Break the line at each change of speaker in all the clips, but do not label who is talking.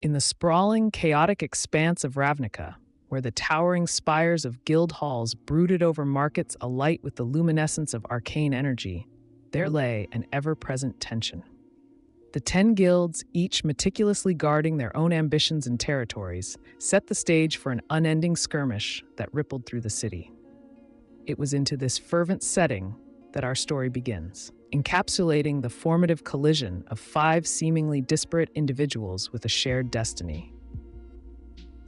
In the sprawling, chaotic expanse of Ravnica, where the towering spires of guild halls brooded over markets alight with the luminescence of arcane energy, there lay an ever-present tension. The 10 guilds, each meticulously guarding their own ambitions and territories, set the stage for an unending skirmish that rippled through the city. It was into this fervent setting that our story begins, encapsulating the formative collision of 5 seemingly disparate individuals with a shared destiny.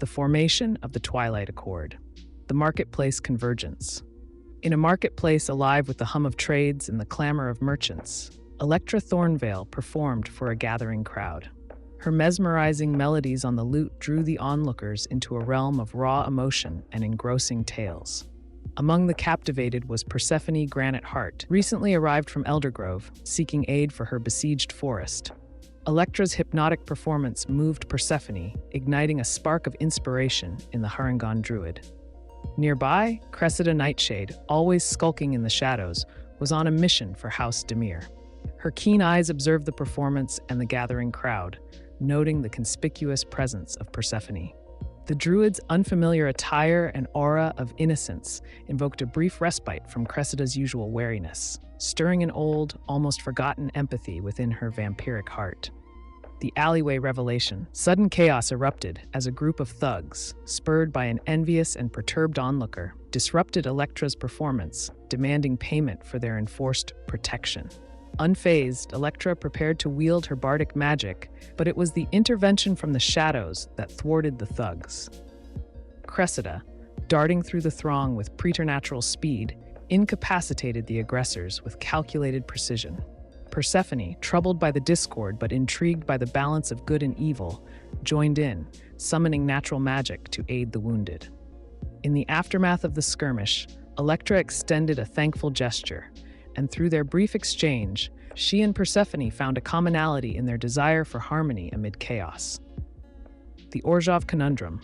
The formation of the Twilight Accord, the marketplace convergence. In a marketplace alive with the hum of trades and the clamor of merchants, Electra Thornvale performed for a gathering crowd. Her mesmerizing melodies on the lute drew the onlookers into a realm of raw emotion and engrossing tales. Among the captivated was Persephone Granite Heart, recently arrived from Eldergrove, seeking aid for her besieged forest. Electra's hypnotic performance moved Persephone, igniting a spark of inspiration in the Harangon druid. Nearby, Cressida Nightshade, always skulking in the shadows, was on a mission for House Demir. Her keen eyes observed the performance and the gathering crowd, noting the conspicuous presence of Persephone. The druid's unfamiliar attire and aura of innocence invoked a brief respite from Cressida's usual wariness, stirring an old, almost forgotten empathy within her vampiric heart. The alleyway revelation. Sudden chaos erupted as a group of thugs, spurred by an envious and perturbed onlooker, disrupted Electra's performance, demanding payment for their enforced protection. Unfazed, Electra prepared to wield her bardic magic, but it was the intervention from the shadows that thwarted the thugs. Cressida, darting through the throng with preternatural speed, incapacitated the aggressors with calculated precision. Persephone, troubled by the discord but intrigued by the balance of good and evil, joined in, summoning natural magic to aid the wounded. In the aftermath of the skirmish, Electra extended a thankful gesture, and through their brief exchange, she and Persephone found a commonality in their desire for harmony amid chaos. The Orzhov Conundrum.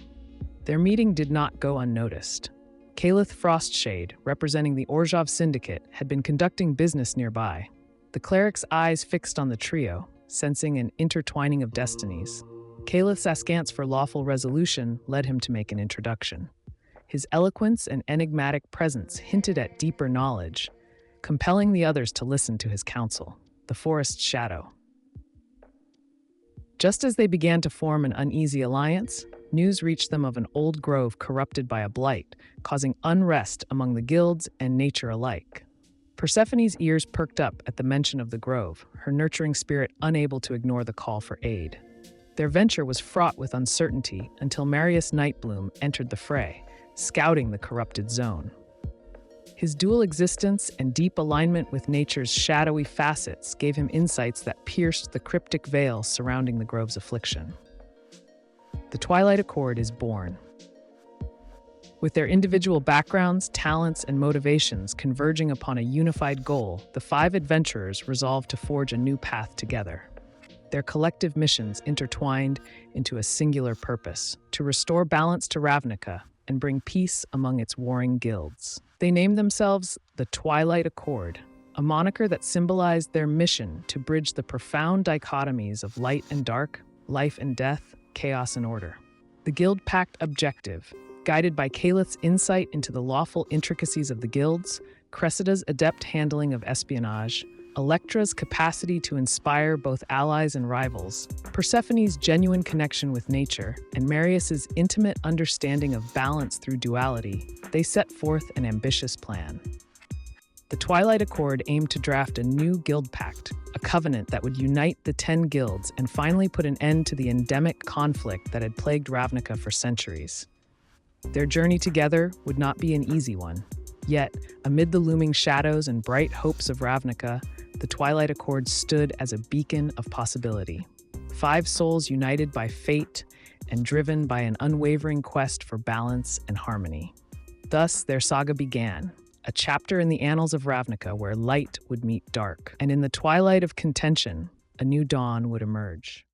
Their meeting did not go unnoticed. Caliph Frostshade, representing the Orzhov Syndicate, had been conducting business nearby. The cleric's eyes fixed on the trio, sensing an intertwining of destinies. Caliph's askance for lawful resolution led him to make an introduction. His eloquence and enigmatic presence hinted at deeper knowledge, compelling the others to listen to his counsel, the forest's shadow. Just as they began to form an uneasy alliance, news reached them of an old grove corrupted by a blight, causing unrest among the guilds and nature alike. Persephone's ears perked up at the mention of the grove, her nurturing spirit unable to ignore the call for aid. Their venture was fraught with uncertainty until Marius Nightbloom entered the fray, scouting the corrupted zone. His dual existence and deep alignment with nature's shadowy facets gave him insights that pierced the cryptic veil surrounding the grove's affliction. The Twilight Accord is born. With their individual backgrounds, talents, and motivations converging upon a unified goal, the 5 adventurers resolved to forge a new path together. Their collective missions intertwined into a singular purpose: to restore balance to Ravnica and bring peace among its warring guilds. They named themselves the Twilight Accord, a moniker that symbolized their mission to bridge the profound dichotomies of light and dark, life and death, chaos and order. The guild-packed objective, guided by Caliph's insight into the lawful intricacies of the guilds, Cressida's adept handling of espionage, Electra's capacity to inspire both allies and rivals, Persephone's genuine connection with nature, and Marius's intimate understanding of balance through duality, they set forth an ambitious plan. The Twilight Accord aimed to draft a new guild pact, a covenant that would unite the 10 guilds and finally put an end to the endemic conflict that had plagued Ravnica for centuries. Their journey together would not be an easy one. Yet, amid the looming shadows and bright hopes of Ravnica, the Twilight Accord stood as a beacon of possibility. 5 souls united by fate and driven by an unwavering quest for balance and harmony. Thus, their saga began, a chapter in the annals of Ravnica where light would meet dark, and in the twilight of contention, a new dawn would emerge.